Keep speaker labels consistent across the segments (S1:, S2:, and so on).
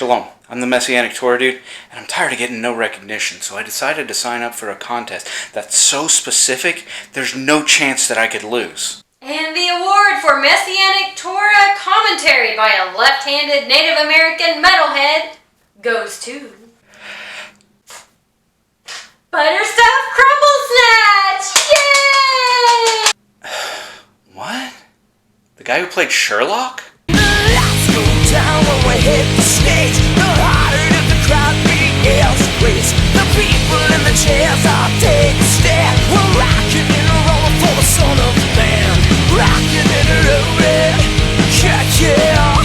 S1: Shalom, I'm the Messianic Torah dude, and I'm tired of getting no recognition, so I decided to sign up for a contest that's so specific, there's no chance that I could lose.
S2: And the award for Messianic Torah commentary by a left-handed Native American metalhead goes to Butterstuff Crumble Snatch! Yay!
S1: What? The guy who played Sherlock?
S3: Lights go down when we hit the stage. The harder that the crowd begins to raise. The people in the chairs all take a stand. We're rocking and rolling for the son of man. Rocking and rolling, yeah, yeah.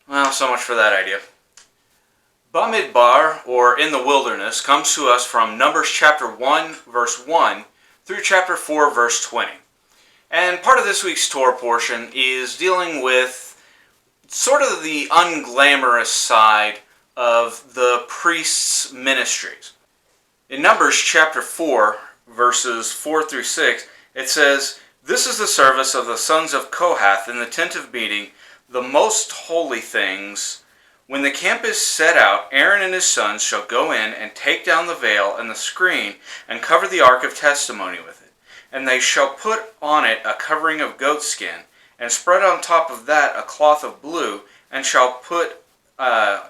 S1: Well, so much for that idea. Bamidbar, or in the wilderness, comes to us from Numbers chapter 1, verse 1, through chapter 4, verse 20. And part of this week's Torah portion is dealing with sort of the unglamorous side of the priest's ministries. In Numbers chapter 4, verses 4 through 6, it says, "This is the service of the sons of Kohath in the tent of meeting, the most holy things. When the camp is set out, Aaron and his sons shall go in and take down the veil and the screen and cover the ark of testimony with it. And they shall put on it a covering of goat skin, and spread on top of that a cloth of blue, and shall put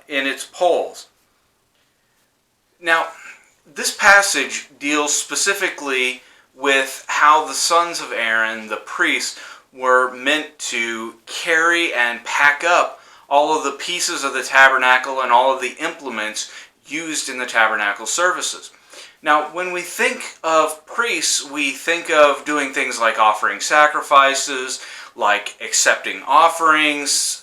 S1: in its poles." Now, this passage deals specifically with how the sons of Aaron, the priests, were meant to carry and pack up all of the pieces of the tabernacle and all of the implements used in the tabernacle services. Now, when we think of priests, we think of doing things like offering sacrifices, like accepting offerings,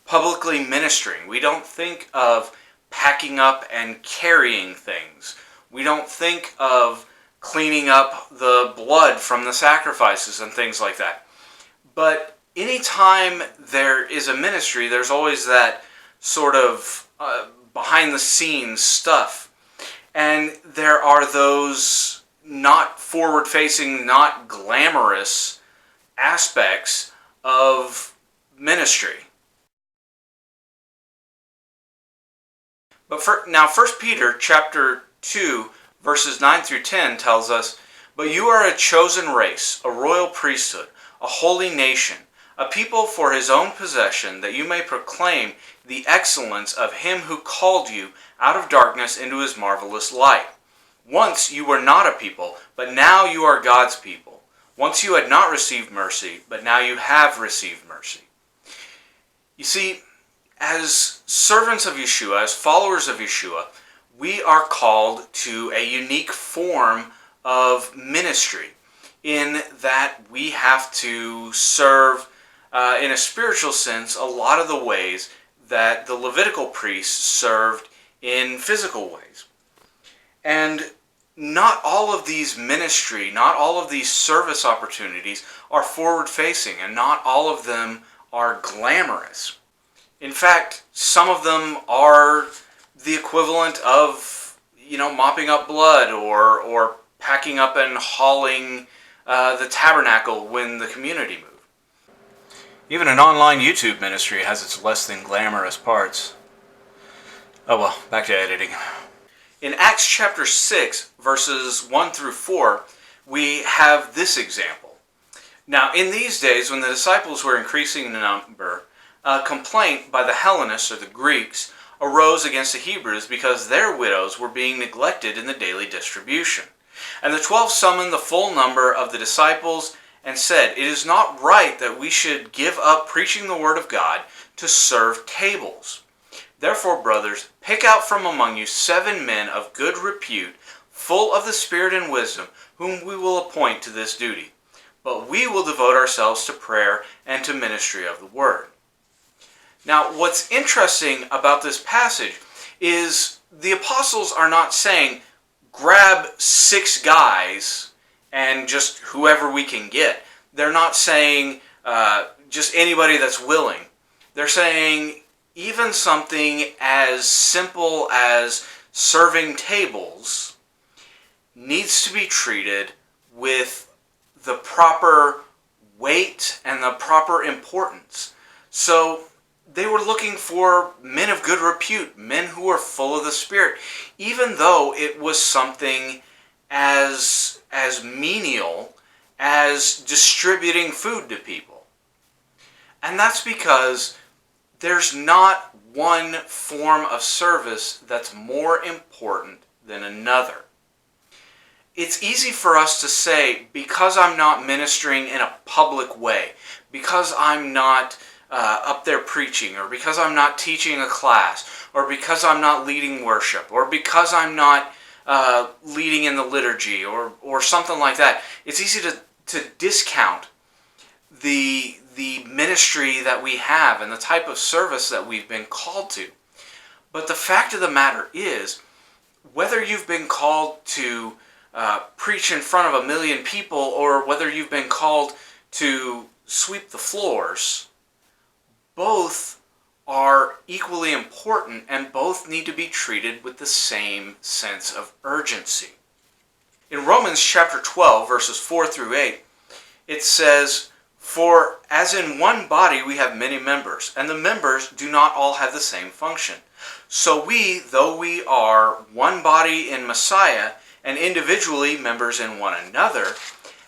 S1: publicly ministering. We don't think of packing up and carrying things. We don't think of cleaning up the blood from the sacrifices and things like that. But anytime there is a ministry, there's always that sort of behind-the-scenes stuff. And there are those not forward-facing, not glamorous aspects of ministry. But now 1 Peter chapter 2, verses 9 through 10 tells us, "But you are a chosen race, a royal priesthood, a holy nation, a people for his own possession, that you may proclaim the excellence of him who called you out of darkness into his marvelous light. Once you were not a people, but now you are God's people. Once you had not received mercy, but now you have received mercy." You see, as servants of Yeshua, as followers of Yeshua, we are called to a unique form of ministry, in that we have to serve in a spiritual sense a lot of the ways that the Levitical priests served in physical ways. And not all of these ministry, not all of these service opportunities are forward-facing, and not all of them are glamorous. In fact, some of them are the equivalent of, mopping up blood or packing up and hauling the tabernacle when the community moved. Even an online YouTube ministry has its less than glamorous parts. Oh well, back to editing. In Acts chapter 6, verses 1 through 4, we have this example. "Now, in these days, when the disciples were increasing in number, a complaint by the Hellenists, or the Greeks, arose against the Hebrews because their widows were being neglected in the daily distribution. And the 12 summoned the full number of the disciples and said, 'It is not right that we should give up preaching the word of God to serve tables. Therefore, brothers, pick out from among you 7 men of good repute, full of the Spirit and wisdom, whom we will appoint to this duty. But we will devote ourselves to prayer and to ministry of the word.'" Now, what's interesting about this passage is the apostles are not saying, grab 6 guys and just whoever we can get. They're not saying just anybody that's willing. They're saying even something as simple as serving tables needs to be treated with the proper weight and the proper importance. So they were looking for men of good repute, men who were full of the Spirit, even though it was something as menial as distributing food to people. And that's because there's not one form of service that's more important than another. It's easy for us to say, because I'm not ministering in a public way, because I'm not up there preaching, or because I'm not teaching a class, or because I'm not leading worship, or because I'm not leading in the liturgy, or something like that. It's easy to discount the ministry that we have and the type of service that we've been called to. But the fact of the matter is, whether you've been called to preach in front of 1 million people, or whether you've been called to sweep the floors, both are equally important and both need to be treated with the same sense of urgency. In Romans chapter 12, verses 4 through 8, it says, "For as in one body we have many members, and the members do not all have the same function. So we, though we are one body in Messiah, and individually members in one another,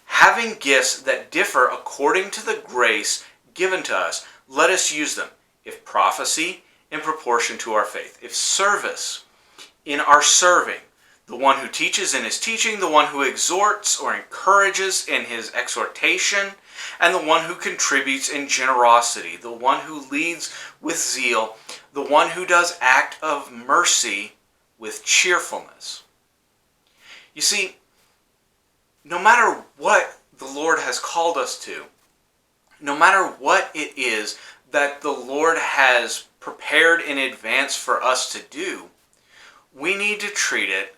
S1: having gifts that differ according to the grace given to us, let us use them. If prophecy, in proportion to our faith. If service, in our serving. The one who teaches in his teaching, the one who exhorts or encourages in his exhortation, and the one who contributes in generosity, the one who leads with zeal, the one who does act of mercy with cheerfulness." You see, no matter what the Lord has called us to, no matter what it is that the Lord has prepared in advance for us to do, we need to treat it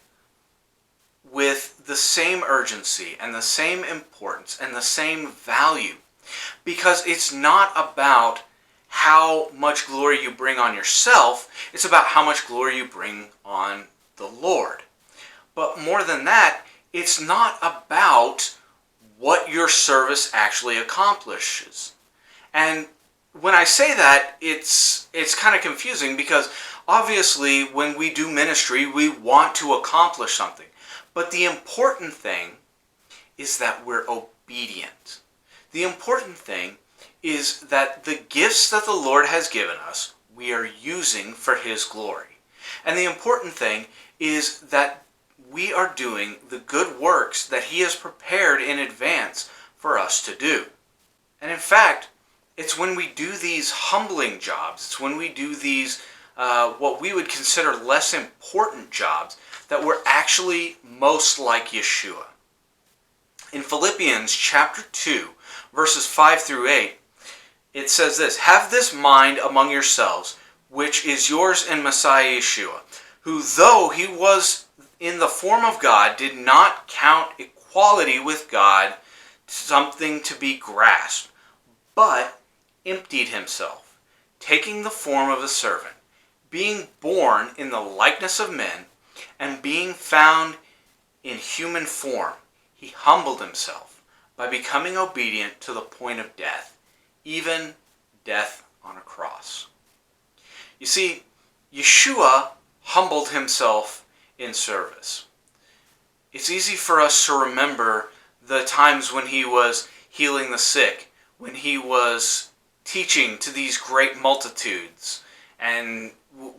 S1: with the same urgency and the same importance and the same value. Because it's not about how much glory you bring on yourself, it's about how much glory you bring on the Lord. But more than that, it's not about what your service actually accomplishes. And when I say that, it's kind of confusing, because obviously when we do ministry, we want to accomplish something. But the important thing is that we're obedient. The important thing is that the gifts that the Lord has given us, we are using for His glory. And the important thing is that we are doing the good works that He has prepared in advance for us to do. And in fact, it's when we do these humbling jobs, it's when we do these what we would consider less important jobs, that we're actually most like Yeshua. In Philippians chapter 2, verses 5 through 8, it says this, "Have this mind among yourselves, which is yours in Messiah Yeshua, who though he was in the form of God, did not count equality with God something to be grasped, but emptied himself, taking the form of a servant, being born in the likeness of men, and being found in human form, he humbled himself by becoming obedient to the point of death, even death on a cross." You see, Yeshua humbled himself in service. It's easy for us to remember the times when he was healing the sick, when he was teaching to these great multitudes. And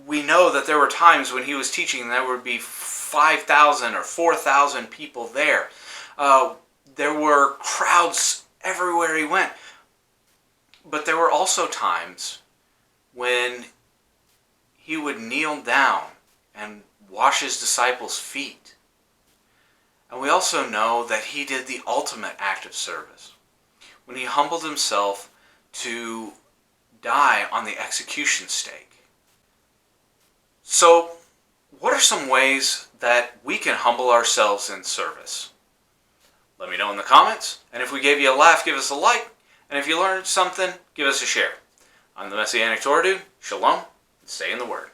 S1: we know that there were times when he was teaching and there would be 5,000 or 4,000 people there. There were crowds everywhere he went. But there were also times when he would kneel down and wash his disciples' feet. And we also know that he did the ultimate act of service when he humbled himself to die on the execution stake. So, what are some ways that we can humble ourselves in service? Let me know in the comments, and if we gave you a laugh, give us a like, and if you learned something, give us a share. I'm the Messianic Torah dude. Shalom, and stay in the Word.